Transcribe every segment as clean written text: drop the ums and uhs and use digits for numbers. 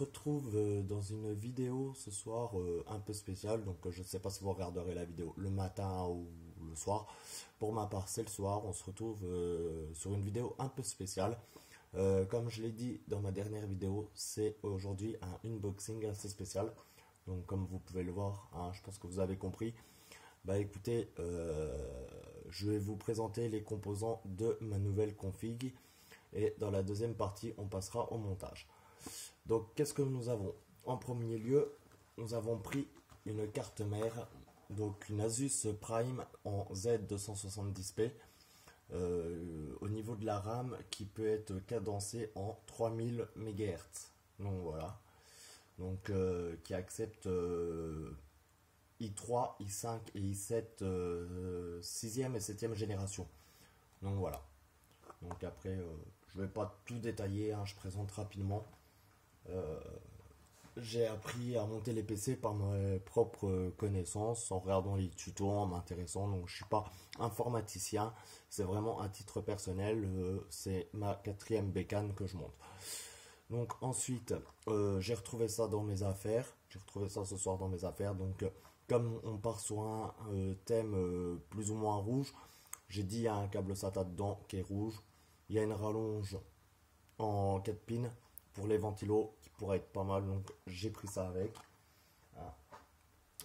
retrouve dans une vidéo ce soir un peu spéciale. Donc je ne sais pas si vous regarderez la vidéo le matin ou le soir. Pour ma part, c'est le soir. On se retrouve sur une vidéo un peu spéciale. Comme je l'ai dit dans ma dernière vidéo, c'est aujourd'hui un unboxing assez spécial. Donc comme vous pouvez le voir, hein, je pense que vous avez compris. Bah écoutez, je vais vous présenter les composants de ma nouvelle config. Et dans la deuxième partie, on passera au montage. Donc, qu'est-ce que nous avons? En premier lieu, nous avons pris une carte mère, donc une Asus Prime en Z270p, au niveau de la RAM qui peut être cadencée en 3000 MHz. Donc voilà, donc qui accepte i3, i5 et i7 6e et 7e génération. Donc voilà. Donc après, je ne vais pas tout détailler, hein, je présente rapidement. J'ai appris à monter les PC par mes propres connaissances, en regardant les tutos, en m'intéressant. Donc je ne suis pas informaticien, c'est vraiment à titre personnel, c'est ma 4e bécane que je monte. Donc ensuite, j'ai retrouvé ça dans mes affaires, j'ai retrouvé ça ce soir dans mes affaires. Donc comme on part sur un thème plus ou moins rouge, j'ai dit il y a un câble SATA dedans qui est rouge. Il y a une rallonge en 4 pins pour les ventilos qui pourrait être pas mal, donc j'ai pris ça avec. Voilà.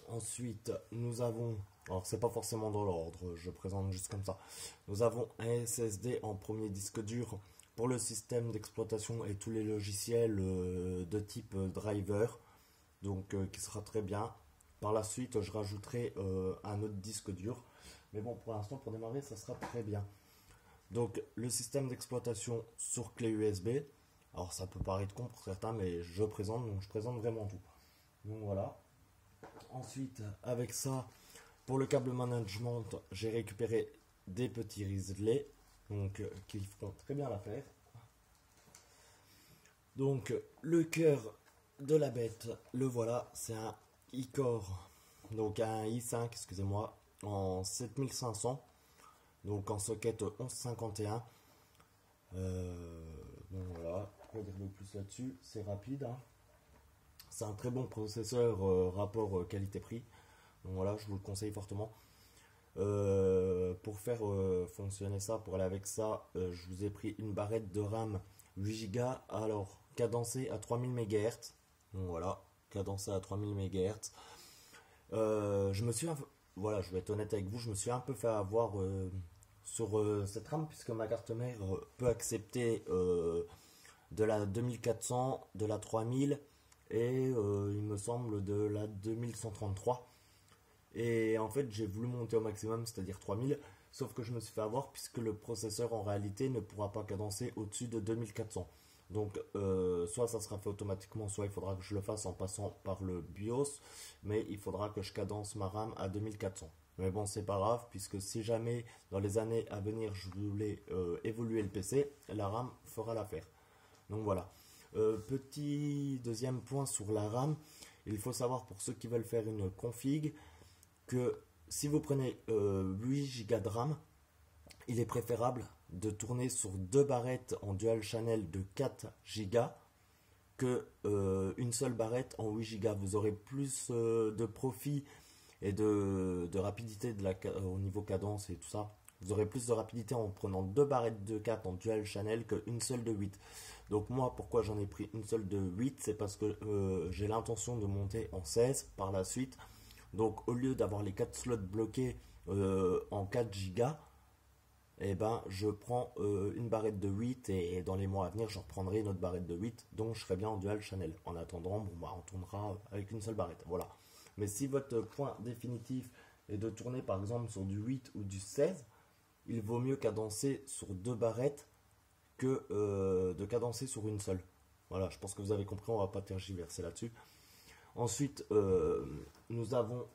Ensuite, nous avons, alors c'est pas forcément dans l'ordre, je présente juste comme ça. Nous avons un SSD en premier disque dur pour le système d'exploitation et tous les logiciels de type driver, donc qui sera très bien. Par la suite, je rajouterai un autre disque dur, mais bon, pour l'instant, pour démarrer, ça sera très bien. Donc le système d'exploitation sur clé USB. Alors ça peut paraître con pour certains, mais je présente, donc je présente vraiment tout. Donc voilà. Ensuite, avec ça, pour le câble management, j'ai récupéré des petits Risley, donc qui feront très bien l'affaire. Donc le cœur de la bête, le voilà, c'est un i-Core, donc un i5, excusez-moi, en 7500. Donc en socket 1151. Donc voilà, quoi dire de plus là-dessus? C'est rapide, hein. C'est un très bon processeur rapport qualité-prix. Donc voilà, je vous le conseille fortement. Pour faire fonctionner ça, pour aller avec ça, je vous ai pris une barrette de RAM 8 Go. Alors, cadencée à 3000 MHz. Donc voilà, cadencée à 3000 MHz. Je me suis, voilà, je vais être honnête avec vous, je me suis un peu fait avoir sur cette RAM, puisque ma carte mère peut accepter de la 2400, de la 3000 et il me semble de la 2133. Et en fait, j'ai voulu monter au maximum, c'est-à-dire 3000, sauf que je me suis fait avoir puisque le processeur en réalité ne pourra pas cadencer au-dessus de 2400. Donc, soit ça sera fait automatiquement, soit il faudra que je le fasse en passant par le BIOS, mais il faudra que je cadence ma RAM à 2400. Mais bon, c'est pas grave, puisque si jamais dans les années à venir je voulais évoluer le PC, la RAM fera l'affaire. Donc voilà. Petit deuxième point sur la RAM, il faut savoir pour ceux qui veulent faire une config que si vous prenez 8 Go de RAM, il est préférable de tourner sur deux barrettes en dual channel de 4 Go que une seule barrette en 8 Go. Vous aurez plus de profit et de rapidité au niveau cadence et tout ça. Vous aurez plus de rapidité en prenant deux barrettes de 4 en dual channel qu'une seule de 8. Donc moi, pourquoi j'en ai pris une seule de 8, c'est parce que j'ai l'intention de monter en 16 par la suite. Donc au lieu d'avoir les 4 slots bloqués en 4 Go, et ben je prends une barrette de 8 et dans les mois à venir, je reprendrai une autre barrette de 8, donc je serai bien en dual channel. En attendant, bon, bah, on tournera avec une seule barrette. Voilà. Mais si votre point définitif est de tourner par exemple sur du 8 ou du 16, il vaut mieux cadencer sur deux barrettes que de cadencer sur une seule. Voilà, je pense que vous avez compris, on va pas tergiverser là-dessus. Ensuite, nous avons,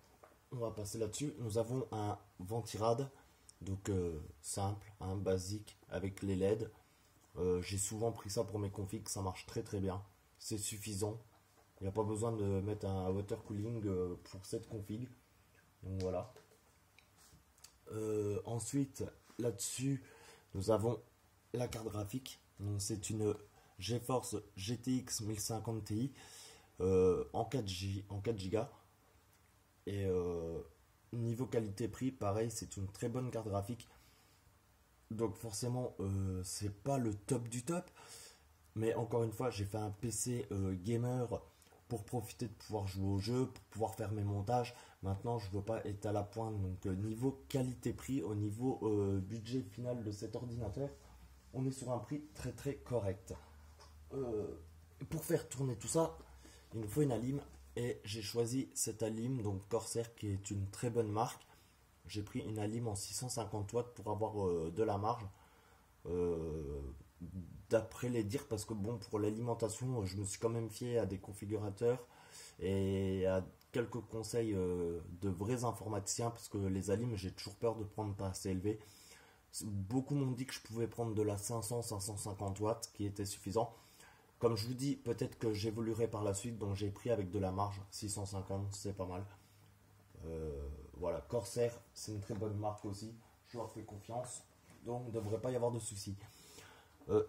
on va passer là-dessus, nous avons un ventirad, donc simple, hein, basique, avec les LED. J'ai souvent pris ça pour mes configs, ça marche très très bien, c'est suffisant. Il n'y a pas besoin de mettre un water cooling pour cette config. Donc voilà. Ensuite, là-dessus, nous avons la carte graphique. C'est une GeForce GTX 1050 Ti en 4 Go. Et niveau qualité-prix, pareil, c'est une très bonne carte graphique. Donc forcément, c'est pas le top du top. Mais encore une fois, j'ai fait un PC gamer pour profiter de pouvoir jouer au jeu, pour pouvoir faire mes montages. Maintenant, je veux pas être à la pointe. Donc niveau qualité-prix, au niveau budget final de cet ordinateur, on est sur un prix très très correct. Pour faire tourner tout ça, il nous faut une Alim. Et j'ai choisi cette Alim, donc Corsair, qui est une très bonne marque. J'ai pris une Alim en 650 watts pour avoir de la marge. D'après les dires, parce que bon, pour l'alimentation, je me suis quand même fié à des configurateurs et à quelques conseils de vrais informaticiens, parce que les Alim, j'ai toujours peur de prendre pas assez élevé. Beaucoup m'ont dit que je pouvais prendre de la 500-550 watts, qui était suffisant. Comme je vous dis, peut-être que j'évoluerai par la suite, donc j'ai pris avec de la marge, 650, c'est pas mal. Voilà, Corsair, c'est une très bonne marque aussi, je leur fais confiance, donc il ne devrait pas y avoir de soucis.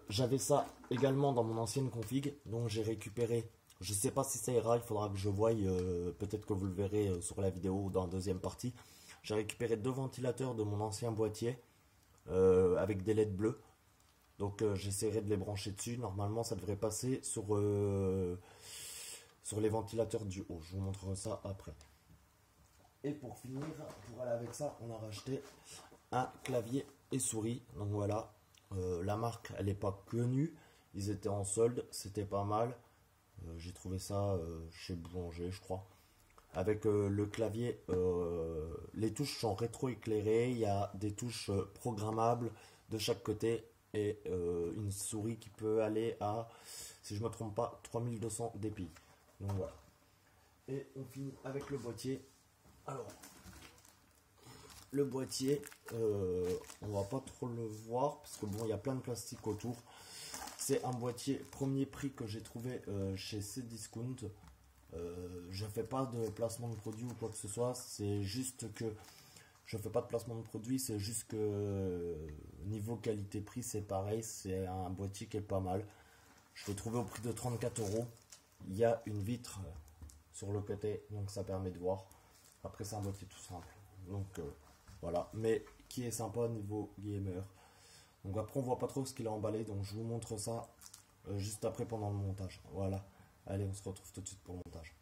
J'avais ça également dans mon ancienne config, donc j'ai récupéré, je sais pas si ça ira, il faudra que je voie, peut-être que vous le verrez sur la vidéo ou dans la deuxième partie. J'ai récupéré 2 ventilateurs de mon ancien boîtier, avec des LED bleus. Donc j'essaierai de les brancher dessus. Normalement ça devrait passer sur les ventilateurs du haut. Je vous montrerai ça après. Et pour finir, pour aller avec ça, on a racheté un clavier et souris. Donc voilà, la marque elle n'est pas connue. Ils étaient en solde, c'était pas mal. J'ai trouvé ça chez Boulanger je crois. Avec le clavier, les touches sont rétro-éclairées. Il y a des touches programmables de chaque côté. Et une souris qui peut aller à, si je ne me trompe pas, 3200 dpi. Donc voilà. Et on finit avec le boîtier. Alors, le boîtier, on va pas trop le voir parce que bon, il y a plein de plastique autour. C'est un boîtier premier prix que j'ai trouvé chez Cdiscount. Je fais pas de placement de produit ou quoi que ce soit. C'est juste que je fais pas de placement de produit, c'est juste que niveau qualité-prix c'est pareil, c'est un boîtier qui est pas mal. Je l'ai trouvé au prix de 34 euros. Il y a une vitre sur le côté, donc ça permet de voir. Après c'est un boîtier tout simple, donc voilà, mais qui est sympa niveau gamer. Donc après on voit pas trop ce qu'il a emballé, donc je vous montre ça juste après pendant le montage. Voilà, allez on se retrouve tout de suite pour le montage.